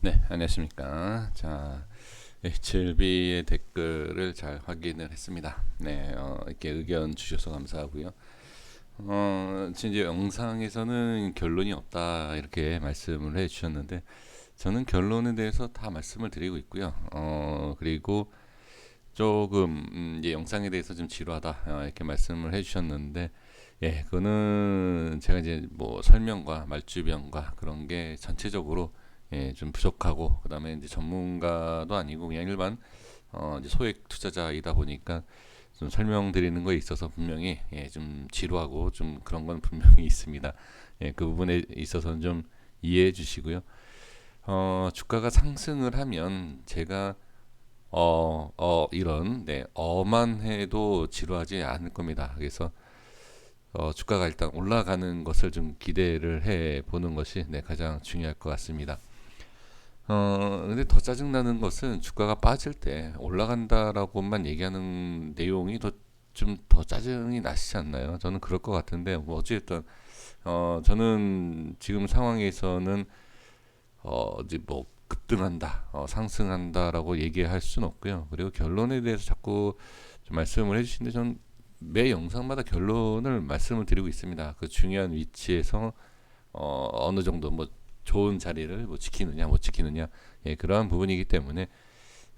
네, 안녕하십니까. 자, H7B의 댓글을 잘 확인을 했습니다. 네, 이렇게 의견 주셔서 감사하고요. 지금 이제 영상에서는 결론이 없다 이렇게 말씀을 해주셨는데 저는 결론에 대해서 다 말씀을 드리고 있고요. 그리고 조금 이제 영상에 대해서 좀 지루하다 이렇게 말씀을 해주셨는데 예, 그거는 제가 이제 뭐 설명과 말주변과 그런 게 전체적으로 예, 좀 부족하고 그다음에 이제 전문가도 아니고 그냥 일반 이제 소액 투자자이다 보니까 좀 설명드리는 거에 있어서 분명히 예, 좀 지루하고 좀 그런 건 분명히 있습니다. 예, 그 부분에 있어서는 좀 이해해 주시고요. 주가가 상승을 하면 제가 이런 네, 어만 해도 지루하지 않을 겁니다. 그래서 주가가 일단 올라가는 것을 좀 기대를 해 보는 것이 네, 가장 중요할 것 같습니다. 근데 더 짜증나는 것은 주가가 빠질 때 올라간다라고만 얘기하는 내용이 좀 더 짜증이 나시지 않나요? 저는 그럴 것 같은데, 뭐, 어찌됐든, 저는 지금 상황에서는, 이제 뭐, 급등한다, 상승한다라고 얘기할 수는 없고요. 그리고 결론에 대해서 자꾸 좀 말씀을 해주시는데, 전 매 영상마다 결론을 말씀을 드리고 있습니다. 그 중요한 위치에서 어느 정도 뭐 좋은 자리를 뭐 지키느냐 못 지키느냐 예, 그러한 부분이기 때문에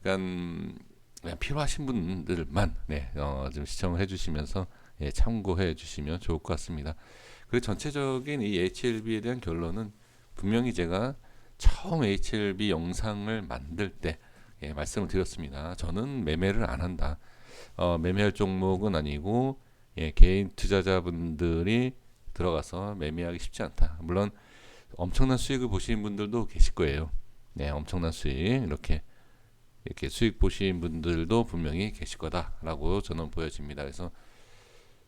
그러니까 필요하신 분들만 네, 좀 시청을 해주시면서 예, 참고해 주시면 좋을 것 같습니다. 그리고 전체적인 이 HLB에 대한 결론은 분명히 제가 처음 HLB 영상을 만들 때 예, 말씀을 드렸습니다. 저는 매매를 안 한다. 매매할 종목은 아니고 예, 개인 투자자분들이 들어가서 매매하기 쉽지 않다. 물론 엄청난 수익을 보시는 분들도 계실 거예요. 네, 엄청난 수익 이렇게 수익 보신 분들도 분명히 계실 거다라고 저는 보여집니다. 그래서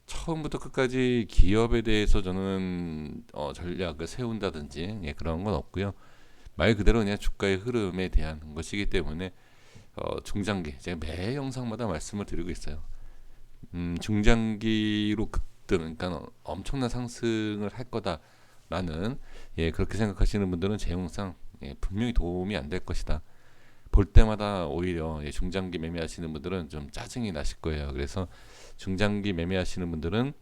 처음부터 끝까지 기업에 대해서 저는 전략을 세운다든지 예, 그런 건 없고요. 말 그대로 그냥 주가의 흐름에 대한 것이기 때문에 중장기 제가 매 영상마다 말씀을 드리고 있어요. 중장기로 급등, 그러니까 엄청난 상승을 할 거다라는 예, 그렇게 생각하시는 분들은 제 영상 예, 분명히 도움이 안 될 것이다. 볼 때마다 오히려 예, 중장기 매매하시는 분들은 좀 짜증이 나실 거예요. 그래서 중장기 매매하시는 분들은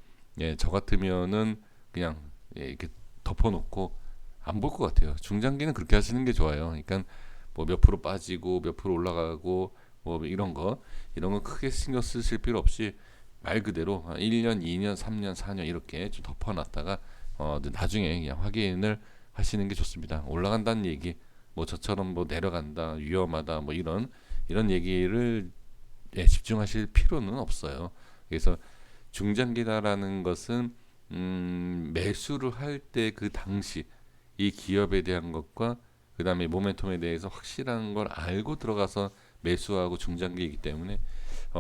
예, 저 같으면은 그냥 예, 이렇게 덮어놓고 안 볼 것 같아요. 중장기는 그렇게 하시는 게 좋아요. 그러니까 뭐 몇 프로 빠지고 몇 프로 올라가고 뭐 이런 거 크게 신경 쓰실 필요 없이 말 그대로 1년, 2년, 3년, 4년 이렇게 좀 덮어놨다가 나중에 그냥 확인을 하시는 게 좋습니다. 올라간다는 얘기, 뭐 저처럼 뭐 내려간다, 위험하다, 뭐 이런 얘기를 예, 집중하실 필요는 없어요. 그래서 중장기다라는 것은 매수를 할 때 그 당시 이 기업에 대한 것과 그 다음에 모멘텀에 대해서 확실한 걸 알고 들어가서 매수하고 중장기이기 때문에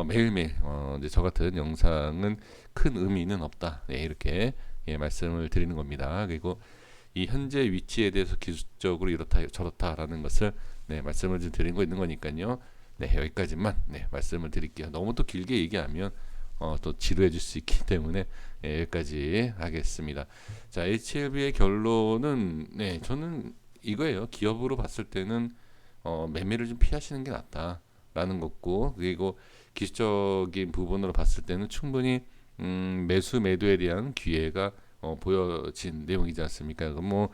매일매일 이제 저 같은 영상은 큰 의미는 없다. 네, 이렇게 예, 말씀을 드리는 겁니다. 그리고 이 현재 위치에 대해서 기술적으로 이렇다 저렇다라는 것을 네, 말씀을 좀 드린 거 있는 거니까요. 네, 여기까지만 네, 말씀을 드릴게요. 너무 또 길게 얘기하면 또 지루해 질 수 있기 때문에 예, 여기까지 하겠습니다. 자, HLB의 결론은 네, 저는 이거예요. 기업으로 봤을 때는 매매를 좀 피하시는 게 낫다라는 거고 그리고 기술적인 부분으로 봤을 때는 충분히 매수 매도에 대한 기회가 보여진 내용이지 않습니까? 뭐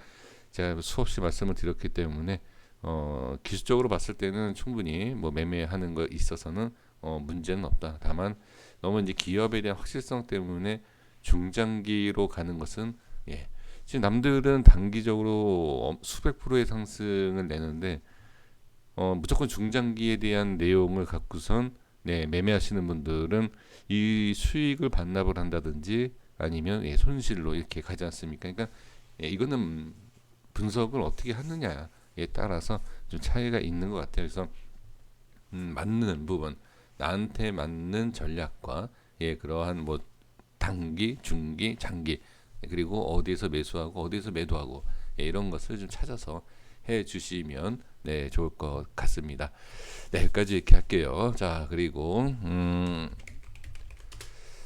제가 수없이 말씀을 드렸기 때문에 기술적으로 봤을 때는 충분히 뭐 매매하는 거 있어서는 문제는 없다. 다만 너무 이제 기업에 대한 확실성 때문에 중장기로 가는 것은 예. 지금 남들은 단기적으로 수백 프로의 상승을 내는데 무조건 중장기에 대한 내용을 갖고선 네, 매매하시는 분들은 이 수익을 반납을 한다든지 아니면 예, 손실로 이렇게 가지 않습니까? 그러니까 예, 이거는 분석을 어떻게 하느냐에 따라서 좀 차이가 있는 것 같아요. 그래서 맞는 부분, 나한테 맞는 전략과 예, 그러한 뭐 단기, 중기, 장기 그리고 어디에서 매수하고 어디에서 매도하고 예, 이런 것을 좀 찾아서 해 주시면 네, 좋을 것 같습니다. 네, 여기까지 이렇게 할게요. 자, 그리고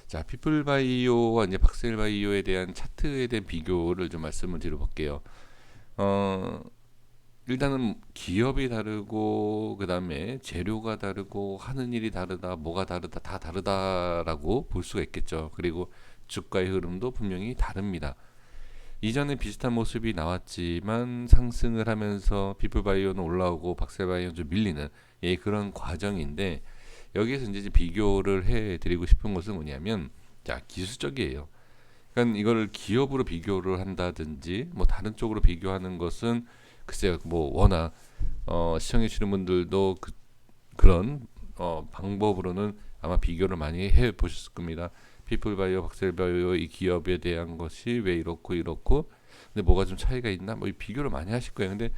자, 피플바이오와 이제 박셀바이오에 대한 차트에 대한 비교를 좀 말씀을 드려볼게요. 어, 일단은 기업이 다르고 그다음에 재료가 다르고 하는 일이 다르다, 뭐가 다르다, 다 다르다라고 볼 수가 있겠죠. 그리고 주가의 흐름도 분명히 다릅니다. 이전에 비슷한 모습이 나왔지만 상승을 하면서 피플바이오는 올라오고 박셀바이오는 좀 밀리는, 예, 그런 과정인데, 여기에서 이제 비교를 해드리고 싶은 것은 뭐냐면, 자, 기술적이에요. 그러니까 이거를 기업으로 비교를 한다든지 뭐 다른 쪽으로 비교하는 것은 글쎄요, 뭐 워낙 시청해 주시는 분들도 그런 방법으로는 아마 비교를 많이 해 보셨을 겁니다. 피플바이오, 박셀바이오 이 기업에 대한 것이 왜 이렇고 이렇고, 근데 뭐가 좀 차이가 있나, 뭐 비교를 많이 하실 거예요. 근데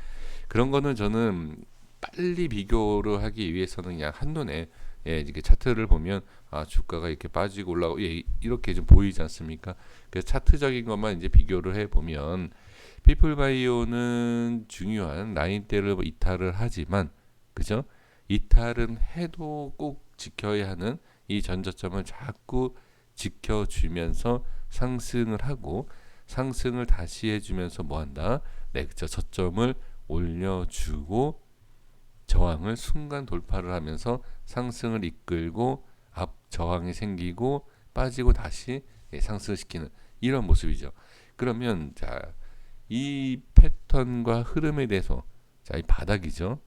그런 거는 저는 빨리 비교를 하기 위해서는 그냥 한눈에, 예, 이렇게 차트를 보면 아, 주가가 이렇게 빠지고 올라가고, 예, 이렇게 좀 보이지 않습니까? 그래서 차트적인 것만 이제 비교를 해 보면 피플바이오는 중요한 라인대를 이탈을 하지만, 그죠? 이탈은 해도 꼭 지켜야 하는 이 전저점을 자꾸 지켜주면서 상승을 하고, 상승을 다시 해주면서 뭐한다? 네, 그죠? 저점을 올려주고 저항을 순간 돌파를 하면서 상승을 이끌고 앞 저항이 생기고 빠지고 다시, 예, 상승시키는 이런 모습이죠. 그러면 자, 이 패턴과 흐름에 대해서, 자, 이 바닥이죠.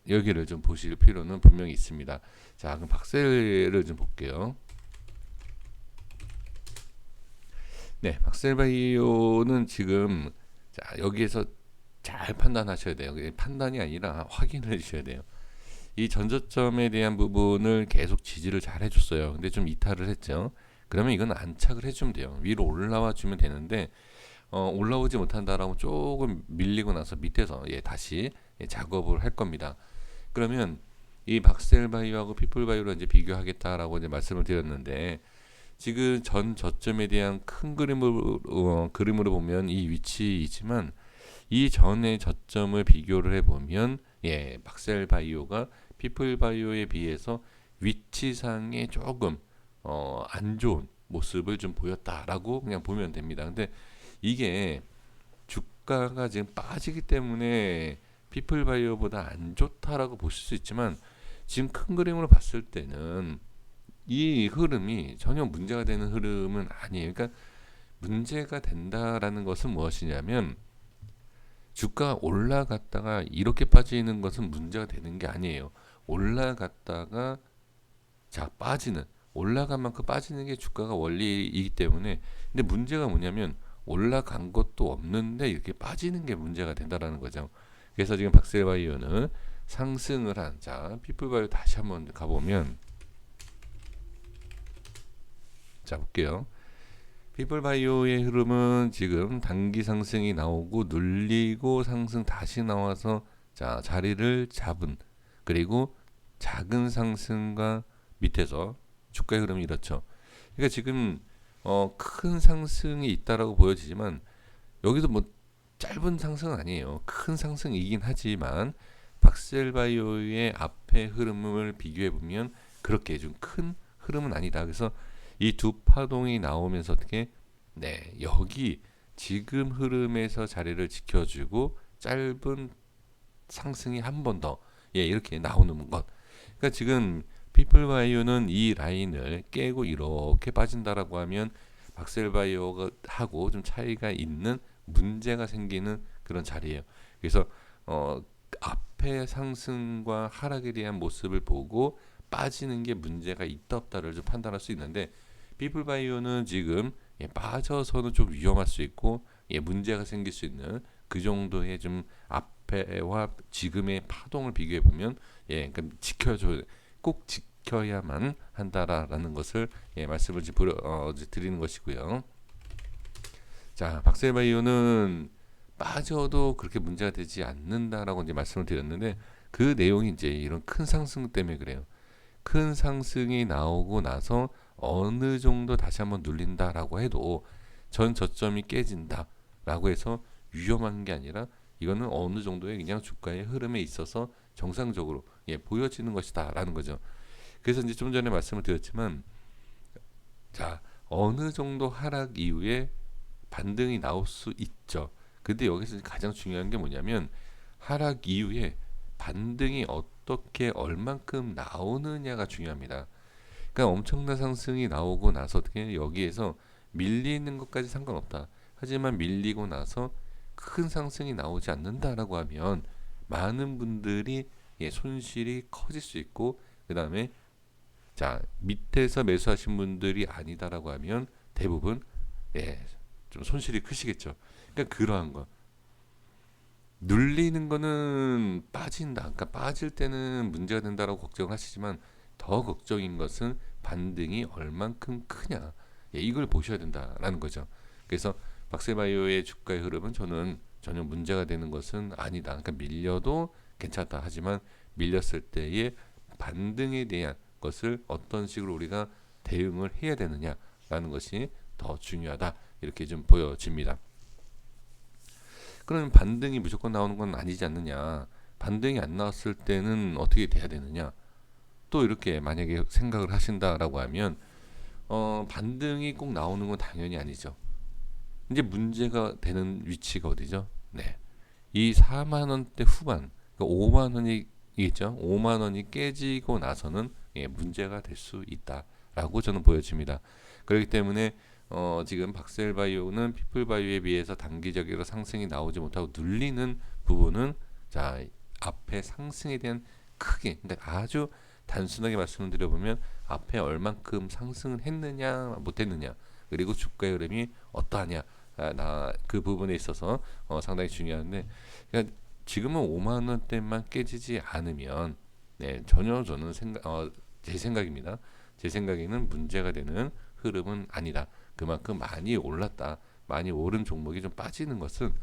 여기를 좀 보실 필요는 분명히 있습니다. 자, 그럼 박셀을 좀 볼게요. 네, 박셀바이오는 지금, 자, 여기에서 잘 판단하셔야 돼요. 판단이 아니라 확인을 해주셔야 돼요. 이 전저점에 대한 부분을 계속 지지를 잘 해줬어요. 근데 좀 이탈을 했죠. 그러면 이건 안착을 해주면 돼요. 위로 올라와 주면 되는데, 올라오지 못한다라고 조금 밀리고 나서 밑에서, 예, 다시, 예, 작업을 할 겁니다. 그러면 이 박셀바이오하고 피플바이오를 이제 비교하겠다라고 이제 말씀을 드렸는데, 지금 전 저점에 대한 큰 그림으로 보면 이 위치이지만, 이 전의 저점을 비교를 해보면, 예, 박셀바이오가 피플바이오에 비해서 위치상에 조금 안 좋은 모습을 좀 보였다라고 그냥 보면 됩니다. 근데 이게 주가가 지금 빠지기 때문에 피플바이오보다 안 좋다라고 보실 수 있지만, 지금 큰 그림으로 봤을 때는 이 흐름이 전혀 문제가 되는 흐름은 아니에요. 그러니까 문제가 된다라는 것은 무엇이냐면, 주가가 올라갔다가 이렇게 빠지는 것은 문제가 되는 게 아니에요. 올라갔다가 자 빠지는, 올라간 만큼 빠지는 게 주가가 원리이기 때문에. 근데 문제가 뭐냐면 올라간 것도 없는데 이렇게 빠지는 게 문제가 된다라는 거죠. 그래서 지금 박셀바이오는 상승을 한, 자, 피플바이오 다시 한번 가보면, 자, 볼게요. 피플바이오의 흐름은 지금 단기 상승이 나오고 눌리고 상승 다시 나와서, 자, 자리를 잡은, 그리고 작은 상승과 밑에서 주가의 흐름이 이렇죠. 그러니까 지금 큰 상승이 있다라고 보여지지만, 여기도 뭐 짧은 상승은 아니에요. 큰 상승이긴 하지만 박셀바이오의 앞의 흐름을 비교해 보면 그렇게 좀 큰 흐름은 아니다. 그래서 이 두 파동이 나오면서 어떻게, 네, 여기 지금 흐름에서 자리를 지켜주고 짧은 상승이 한 번 더, 예, 이렇게 나오는 것. 그러니까 지금 피플바이오는 이 라인을 깨고 이렇게 빠진다라고 하면 박셀바이오하고 좀 차이가 있는, 문제가 생기는 그런 자리예요. 그래서 앞에 상승과 하락에 대한 모습을 보고 빠지는 게 문제가 있다 없다를 좀 판단할 수 있는데, 피플바이오는 지금, 예, 빠져서는 좀 위험할 수 있고, 예, 문제가 생길 수 있는 그 정도의 좀 앞에와 지금의 파동을 비교해 보면, 예, 그러니까 지켜줘, 꼭 지켜야만 한다라는 것을, 예, 말씀을 드리는 것이고요. 자, 박셀바이오는 빠져도 그렇게 문제가 되지 않는다라고 이제 말씀을 드렸는데, 그 내용이 이제 이런 큰 상승 때문에 그래요. 큰 상승이 나오고 나서 어느 정도 다시 한번 눌린다라고 해도 전 저점이 깨진다라고 해서 위험한 게 아니라, 이거는 어느 정도의 그냥 주가의 흐름에 있어서 정상적으로, 예, 보여지는 것이다라는 거죠. 그래서 이제 좀 전에 말씀을 드렸지만, 자, 어느 정도 하락 이후에 반등이 나올 수 있죠. 근데 여기서 가장 중요한 게 뭐냐면, 하락 이후에 반등이 어떻게 얼만큼 나오느냐가 중요합니다. 그러니까 엄청난 상승이 나오고 나서 어떻게 여기에서 밀리는 것까지 상관없다. 하지만 밀리고 나서 큰 상승이 나오지 않는다라고 하면 많은 분들이 손실이 커질 수 있고, 그 다음에 자 밑에서 매수하신 분들이 아니다라고 하면 대부분 좀 손실이 크시겠죠. 그러니까 그러한 거 눌리는 거는 빠진다. 그러니까 빠질 때는 문제가 된다라고 걱정하시지만 더 걱정인 것은 반등이 얼만큼 크냐. 이걸 보셔야 된다라는 거죠. 그래서 박셀바이오의 주가의 흐름은 저는 전혀 문제가 되는 것은 아니다. 그러니까 밀려도 괜찮다. 하지만 밀렸을 때의 반등에 대한 것을 어떤 식으로 우리가 대응을 해야 되느냐라는 것이 더 중요하다. 이렇게 좀 보여집니다. 그러면 반등이 무조건 나오는 건 아니지 않느냐. 반등이 안 나왔을 때는 어떻게 돼야 되느냐. 또 이렇게 만약에 생각을 하신다라고 하면 반등이 꼭 나오는 건 당연히 아니죠. 이제 문제가 되는 위치가 어디죠? 네. 이 4만 원대 후반, 그러니까 5만 원이겠죠. 5만 원이 깨지고 나서는 문제가 될 수 있다라고 저는 보여집니다. 그렇기 때문에 지금 박셀바이오는 피플바이오에 비해서 단기적으로 상승이 나오지 못하고 눌리는 부분은 자 앞에 상승에 대한 크게, 그러니까 아주 단순하게 말씀을 드려보면 앞에 얼만큼 상승을 했느냐 못했느냐, 그리고 주가의 흐름이 어떠하냐, 그 부분에 있어서 상당히 중요한데, 그러니까 지금은 5만 원대만 깨지지 않으면 전혀 저는 제 생각입니다. 제 생각에는 문제가 되는 흐름은 아니다. 그만큼 많이 올랐다. 많이 오른 종목이 좀 빠지는 것은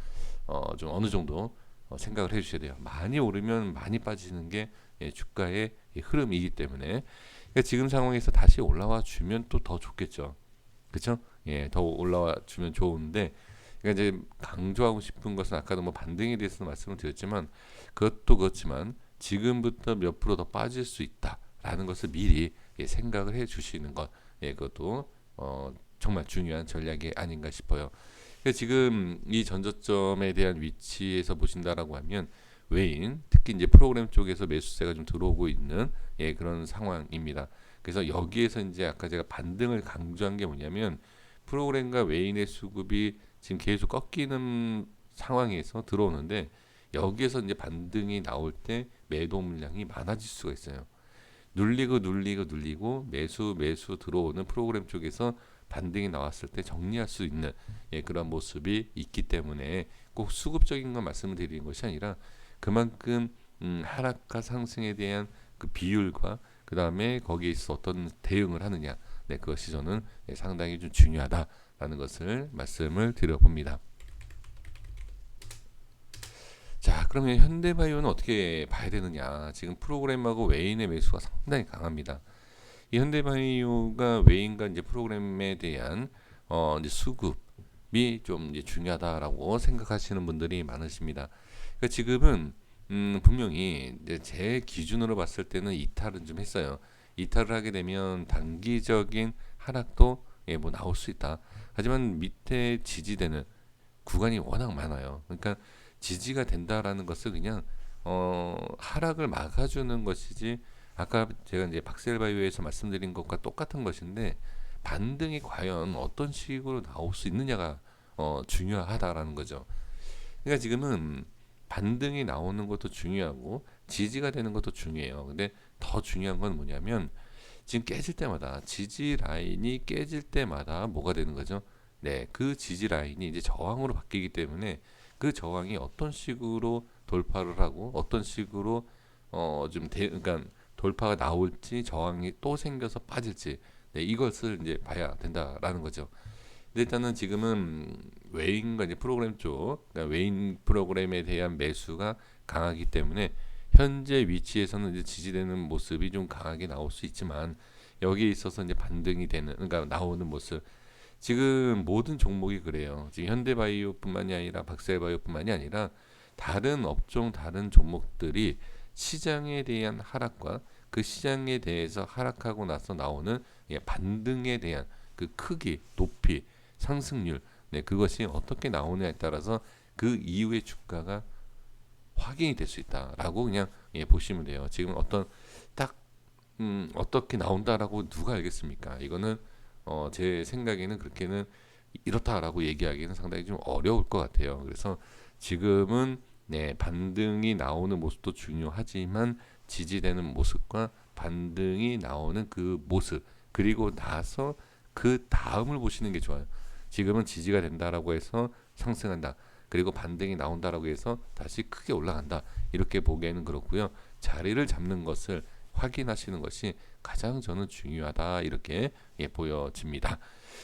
좀 어느 정도 생각을 해주셔야 돼요. 많이 오르면 많이 빠지는 게 주가의 흐름이기 때문에, 그러니까 지금 상황에서 다시 올라와 주면 또 더 좋겠죠. 그렇죠? 더 올라와 주면 좋은데, 그러니까 이제 강조하고 싶은 것은 아까도 뭐 반등에 대해서 말씀을 드렸지만, 그것도 그렇지만 지금부터 몇 프로 더 빠질 수 있다라는 것을 미리 생각을 해 주시는 것, 그것도 정말 중요한 전략이 아닌가 싶어요. 그러니까 지금 이 전저점에 대한 위치에서 보신다라고 하면 외인, 특히 이제 프로그램 쪽에서 매수세가 좀 들어오고 있는 그런 상황입니다. 그래서 여기에서 이제 아까 제가 반등을 강조한 게 뭐냐면, 프로그램과 외인의 수급이 지금 계속 꺾이는 상황에서 들어오는데, 여기에서 이제 반등이 나올 때 매도 물량이 많아질 수가 있어요. 눌리고 매수 들어오는 프로그램 쪽에서 반등이 나왔을 때 정리할 수 있는 그런 모습이 있기 때문에, 꼭 수급적인 건 말씀을 드리는 것이 아니라 그만큼 하락과 상승에 대한 그 비율과 그 다음에 거기에 있어 어떤 대응을 하느냐, 그것이 저는 상당히 좀 중요하다라는 것을 말씀을 드려봅니다. 자, 그러면 현대바이오는 어떻게 봐야 되느냐? 지금 프로그램하고 외인의 매수가 상당히 강합니다. 이 현대바이오가 외인과 이제 프로그램에 대한 이제 수급이 좀 이제 중요하다라고 생각하시는 분들이 많으십니다. 그러니까 지금은 분명히 이제 제 기준으로 봤을 때는 이탈은 좀 했어요. 이탈을 하게 되면 단기적인 하락도 뭐 나올 수 있다. 하지만 밑에 지지되는 구간이 워낙 많아요. 그러니까 지지가 된다라는 것은 그냥 하락을 막아주는 것이지, 아까 제가 이제 박셀바이오에서 말씀드린 것과 똑같은 것인데, 반등이 과연 어떤 식으로 나올 수 있느냐가 중요하다라는 거죠. 그러니까 지금은 반등이 나오는 것도 중요하고 지지가 되는 것도 중요해요. 근데 더 중요한 건 뭐냐면, 지금 깨질 때마다, 지지 라인이 깨질 때마다 뭐가 되는 거죠? 그 지지 라인이 이제 저항으로 바뀌기 때문에, 그 저항이 어떤 식으로 돌파를 하고 어떤 식으로 그러니까 돌파가 나올지, 저항이 또 생겨서 빠질지, 이것을 이제 봐야 된다라는 거죠. 근데 일단은 지금은 외인과 이제 프로그램 쪽, 그러니까 외인 프로그램에 대한 매수가 강하기 때문에 현재 위치에서는 이제 지지되는 모습이 좀 강하게 나올 수 있지만, 여기에 있어서 이제 반등이 되는, 그러니까 나오는 모습, 지금 모든 종목이 그래요. 지금 현대바이오뿐만이 아니라 박셀바이오뿐만이 아니라 다른 업종, 다른 종목들이 시장에 대한 하락과 그 시장에 대해서 하락하고 나서 나오는 반등에 대한 그 크기, 높이, 상승률, 그것이 어떻게 나오느냐에 따라서 그 이후의 주가가 확인이 될 수 있다라고 그냥 보시면 돼요. 지금 어떤 딱 어떻게 나온다라고 누가 알겠습니까? 이거는 제 생각에는 그렇게는 이렇다라고 얘기하기는 상당히 좀 어려울 것 같아요. 그래서 지금은 반등이 나오는 모습도 중요하지만 지지되는 모습과 반등이 나오는 그 모습 그리고 나서 그 다음을 보시는 게 좋아요. 지금은 지지가 된다라고 해서 상승한다. 그리고 반등이 나온다라고 해서 다시 크게 올라간다. 이렇게 보기에는 그렇고요. 자리를 잡는 것을 확인하시는 것이 가장 저는 중요하다. 이렇게 보여집니다.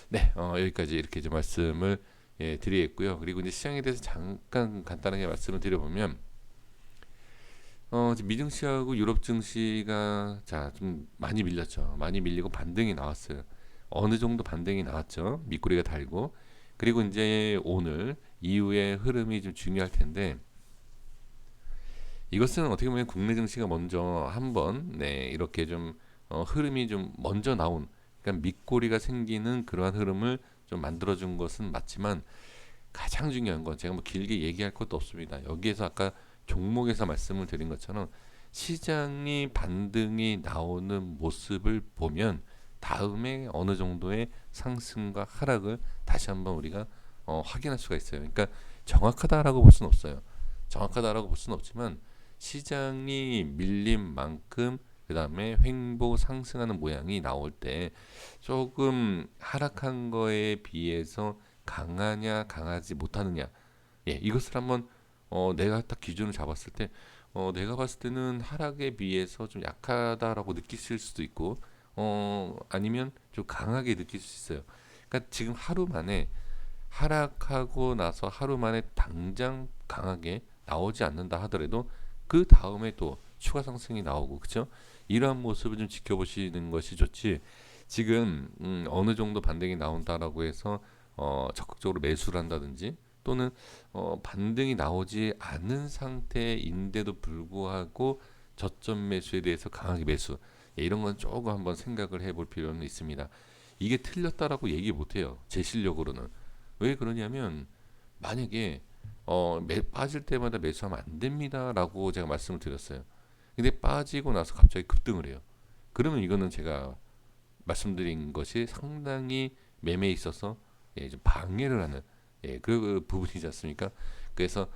네, 여기까지 이렇게 좀 말씀을 드리겠고요. 그리고 이제 시장에 대해서 잠깐 간단하게 말씀을 드려보면 미증 시하고 유럽 증시가 좀 많이 밀렸죠. 많이 밀리고 반등이 나왔어요. 어느 정도 반등이 나왔죠. 밑꼬리가 달고 그리고 이제 오늘 이후의 흐름이 좀 중요할 텐데 이것은 어떻게 보면 국내 증시가 먼저 한번 이렇게 좀 흐름이 좀 먼저 나온 그러니까 밑꼬리가 생기는 그러한 흐름을 좀 만들어준 것은 맞지만 가장 중요한 건 제가 뭐 길게 얘기할 것도 없습니다. 여기에서 아까 종목에서 말씀을 드린 것처럼 시장이 반등이 나오는 모습을 보면 다음에 어느 정도의 상승과 하락을 다시 한번 우리가 확인할 수가 있어요. 그러니까 정확하다라고 볼 수는 없어요. 정확하다라고 볼 수는 없지만 시장이 밀린 만큼 그 다음에 횡보 상승하는 모양이 나올 때 조금 하락한 거에 비해서 강하냐 강하지 못하느냐 이것을 한번 내가 딱 기준을 잡았을 때 내가 봤을 때는 하락에 비해서 좀 약하다라고 느끼실 수도 있고 아니면 좀 강하게 느낄 수 있어요. 그러니까 지금 하루 만에 하락하고 나서 하루 만에 당장 강하게 나오지 않는다 하더라도 그 다음에 또 추가 상승이 나오고 그쵸? 이러한 모습을 좀 지켜보시는 것이 좋지. 지금 어느 정도 반등이 나온다라고 해서 적극적으로 매수를 한다든지 또는 반등이 나오지 않은 상태인데도 불구하고 저점 매수에 대해서 강하게 매수 이런 건 조금 한번 생각을 해볼 필요는 있습니다. 이게 틀렸다라고 얘기 못해요. 제 실력으로는. 왜 그러냐면 만약에 빠질 때마다 매수하면 안 됩니다라고 제가 말씀을 드렸어요. 근데 빠지고 나서 갑자기 급등을 해요. 그러면 이거는 제가 말씀드린 것이 상당히 매매에 있어서 좀 방해를 하는 그 부분이지 않습니까? 그래서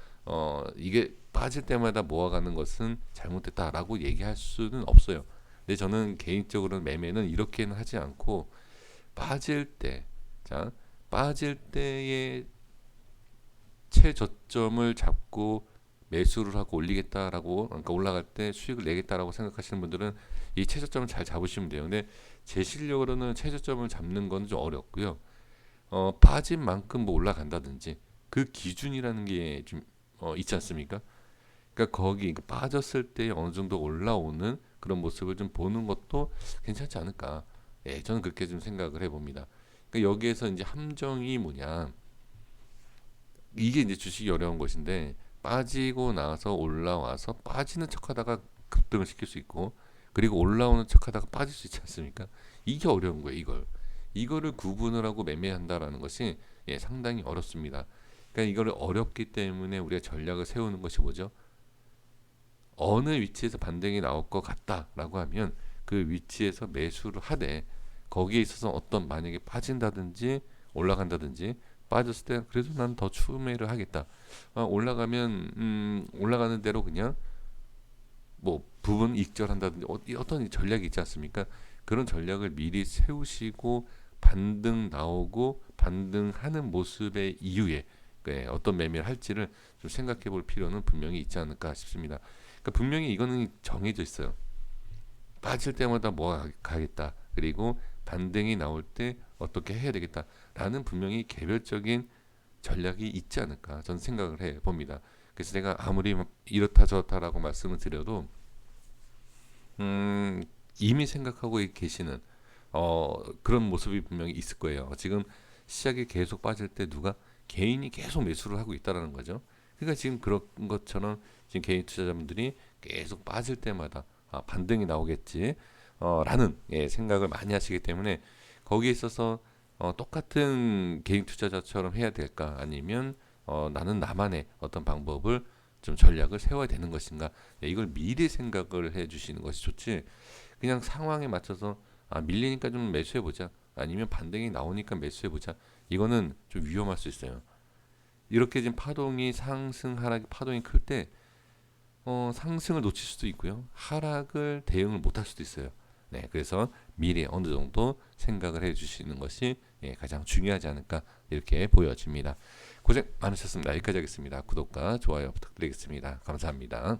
이게 빠질 때마다 모아가는 것은 잘못됐다라고 얘기할 수는 없어요. 근데 저는 개인적으로는 매매는 이렇게는 하지 않고 빠질 때, 빠질 때의 최저점을 잡고 매수를 하고 올리겠다라고 그러니까 올라갈 때 수익을 내겠다라고 생각하시는 분들은 이 최저점을 잘 잡으시면 돼요. 근데 제 실력으로는 최저점을 잡는 건 좀 어렵고요. 빠진 만큼 뭐 올라간다든지 그 기준이라는 게 좀 있지 않습니까? 그러니까 거기 빠졌을 때 어느 정도 올라오는 그런 모습을 좀 보는 것도 괜찮지 않을까? 저는 그렇게 좀 생각을 해봅니다. 그러니까 여기에서 이제 함정이 뭐냐? 이게 이제 주식이 어려운 것인데 빠지고 나서 올라와서 빠지는 척하다가 급등을 시킬 수 있고 그리고 올라오는 척하다가 빠질 수 있지 않습니까? 이게 어려운 거예요. 이거를 구분을 하고 매매한다라는 것이 상당히 어렵습니다. 그러니까 이거를 어렵기 때문에 우리가 전략을 세우는 것이 뭐죠? 어느 위치에서 반등이 나올 것 같다라고 하면 그 위치에서 매수를 하되 거기에 있어서 어떤 만약에 빠진다든지 올라간다든지 빠졌을 때 그래도 난 더 추매를 하겠다. 올라가면 올라가는 대로 그냥 뭐 부분 익절한다든지 어떤 전략이 있지 않습니까? 그런 전략을 미리 세우시고 반등 나오고 반등하는 모습의 이후에 어떤 매매를 할지를 좀 생각해 볼 필요는 분명히 있지 않을까 싶습니다. 그러니까 분명히 이거는 정해져 있어요. 빠질 때마다 뭐 가겠다. 그리고 반등이 나올 때 어떻게 해야 되겠다라는 분명히 개별적인 전략이 있지 않을까 저는 생각을 해 봅니다. 그래서 제가 아무리 이렇다 저렇다라고 말씀을 드려도 이미 생각하고 계시는 그런 모습이 분명히 있을 거예요. 지금 시작이 계속 빠질 때 누가 개인이 계속 매수를 하고 있다라는 거죠. 그러니까 지금 그런 것처럼 지금 개인 투자자분들이 계속 빠질 때마다 반등이 나오겠지 라는 생각을 많이 하시기 때문에 거기에 있어서 똑같은 개인 투자자처럼 해야 될까 아니면 나는 나만의 어떤 방법을 좀 전략을 세워야 되는 것인가? 이걸 미리 생각을 해주시는 것이 좋지. 그냥 상황에 맞춰서 밀리니까 좀 매수해 보자. 아니면 반등이 나오니까 매수해 보자. 이거는 좀 위험할 수 있어요. 이렇게 지금 파동이 상승 하락 파동이 클 때 상승을 놓칠 수도 있고요. 하락을 대응을 못할 수도 있어요. 네, 그래서 미리 어느 정도 생각을 해주시는 것이 가장 중요하지 않을까 이렇게 보여집니다. 고생 많으셨습니다. 여기까지 하겠습니다. 구독과 좋아요 부탁드리겠습니다. 감사합니다.